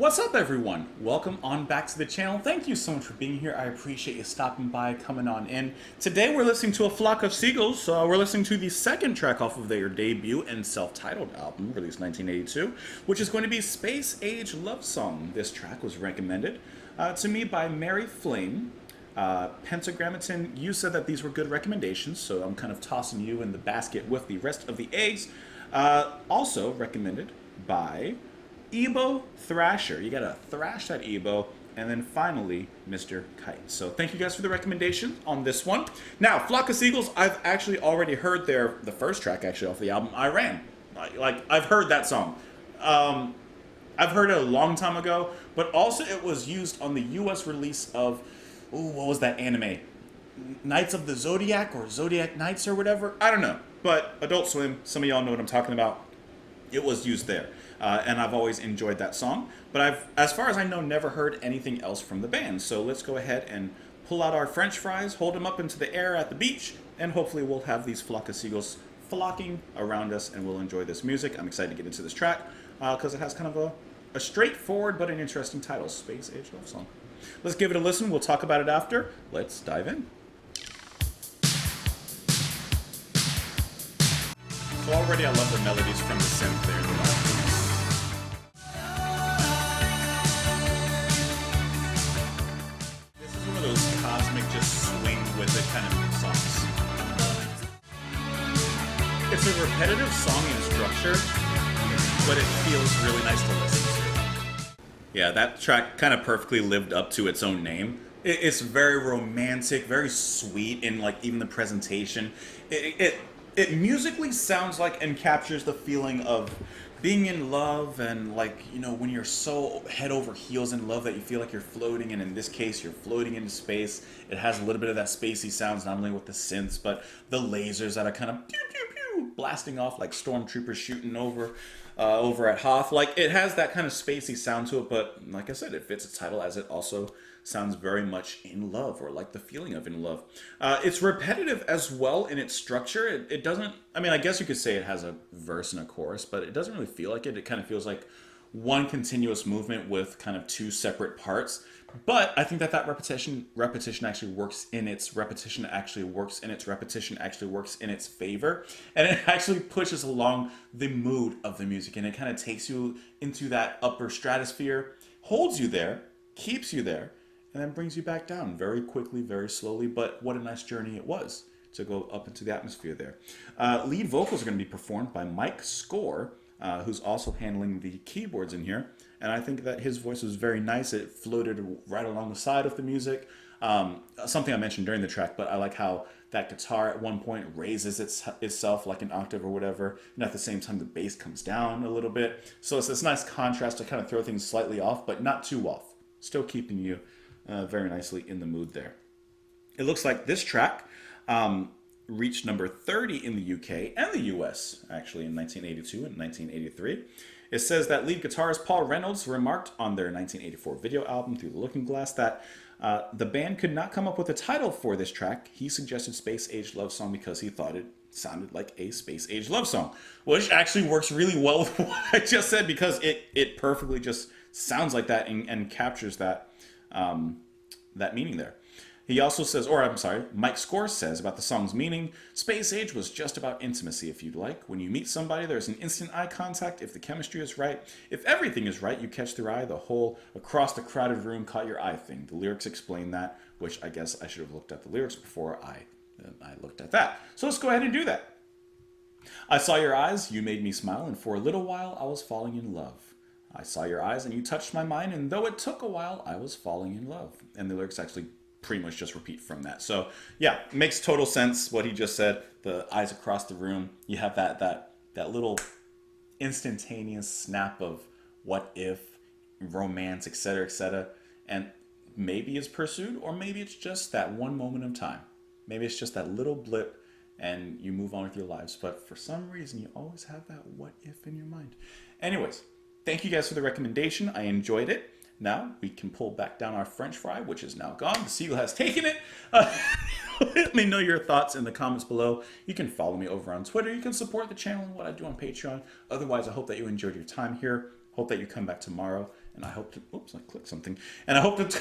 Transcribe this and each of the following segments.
What's up, everyone? Welcome on back to the channel. Thank you so much for being here. I appreciate you stopping by, coming on in. Today we're listening to a flock of seagulls. We're listening to the second track off of their debut and self-titled album, released 1982, which is going to be Space Age Love Song. This track was recommended to me by Mary Flame. Pentagrammaton, you said that these were good recommendations, so I'm kind of tossing you in the basket with the rest of the eggs. Also recommended by Ebo Thrasher. You gotta thrash that Ebo. And then finally, Mr. Kite. So thank you guys for the recommendation on this one. Now, Flock of Seagulls, I've actually already heard the first track actually off the album, I Ran. I've heard that song. I've heard it a long time ago, but also it was used on the US release of, what was that anime? Knights of the Zodiac or Zodiac Knights or whatever? I don't know. But Adult Swim, some of y'all know what I'm talking about. It was used there. And I've always enjoyed that song. But I've, as far as I know, never heard anything else from the band. So let's go ahead and pull out our French fries, hold them up into the air at the beach, and hopefully we'll have these flock of seagulls flocking around us and we'll enjoy this music. I'm excited to get into this track because it has kind of a straightforward but an interesting title, Space Age Love Song. Let's give it a listen. We'll talk about it after. Let's dive in. So already I love the melodies from the synth there. This is one of those cosmic, just swing with it kind of songs. It's a repetitive song in structure, but it feels really nice to listen to. Yeah, that track kind of perfectly lived up to its own name. It's very romantic, very sweet in like even the presentation. It musically sounds like and captures the feeling of being in love and like, you know, when you're so head over heels in love that you feel like you're floating, and in this case you're floating into space. It has a little bit of that spacey sounds, not only with the synths, but the lasers that are kind of pew pew pew blasting off like stormtroopers shooting over at Hoth. Like, it has that kind of spacey sound to it, but like I said, it fits its title as it also sounds very much in love, or like the feeling of in love. It's repetitive as well in its structure. It doesn't, I mean, I guess you could say it has a verse and a chorus, but it doesn't really feel like it. It kind of feels like one continuous movement with kind of two separate parts. But I think that repetition actually works in its repetition actually works in its repetition actually works in its favor, and it actually pushes along the mood of the music, and it kind of takes you into that upper stratosphere, holds you there, keeps you there, and then brings you back down very quickly, very slowly. But what a nice journey it was to go up into the atmosphere there. Lead vocals are going to be performed by Mike Score, who's also handling the keyboards in here. And I think that his voice was very nice. It floated right along the side of the music. Something I mentioned during the track, but I like how that guitar at one point raises itself like an octave or whatever, and at the same time the bass comes down a little bit. So it's this nice contrast to kind of throw things slightly off, but not too off. Still keeping you very nicely in the mood there. It looks like this track reached number 30 in the UK and the US, actually, in 1982 and 1983. It says that lead guitarist Paul Reynolds remarked on their 1984 video album, Through the Looking Glass, that the band could not come up with a title for this track. He suggested Space Age Love Song because he thought it sounded like a space age love song, which actually works really well with what I just said, because it perfectly just sounds like that and captures that that meaning there. He also says, or I'm sorry, Mike Score says about the song's meaning, Space Age was just about intimacy, if you'd like. When you meet somebody, there's an instant eye contact if the chemistry is right. If everything is right, you catch their eye. The whole across the crowded room caught your eye thing. The lyrics explain that, which I guess I should have looked at the lyrics before I looked at that. So let's go ahead and do that. I saw your eyes, you made me smile, and for a little while I was falling in love. I saw your eyes and you touched my mind, and though it took a while, I was falling in love. And the lyrics actually pretty much just repeat from that. So yeah, makes total sense what he just said. The eyes across the room, you have that little instantaneous snap of what if, romance, etc., and maybe it's pursued, or maybe it's just that one moment of time. Maybe it's just that little blip and you move on with your lives, but for some reason you always have that what if in your mind. Anyways, thank you guys for the recommendation. I enjoyed it. Now we can pull back down our French fry, which is now gone. The seagull has taken it. Let me know your thoughts in the comments below. You can follow me over on Twitter. You can support the channel and what I do on Patreon. Otherwise, I hope that you enjoyed your time here. Hope that you come back tomorrow, And I hope to. Oops, I clicked something. And I hope to.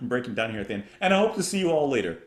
I'm breaking down here at the end. And I hope to see you all later.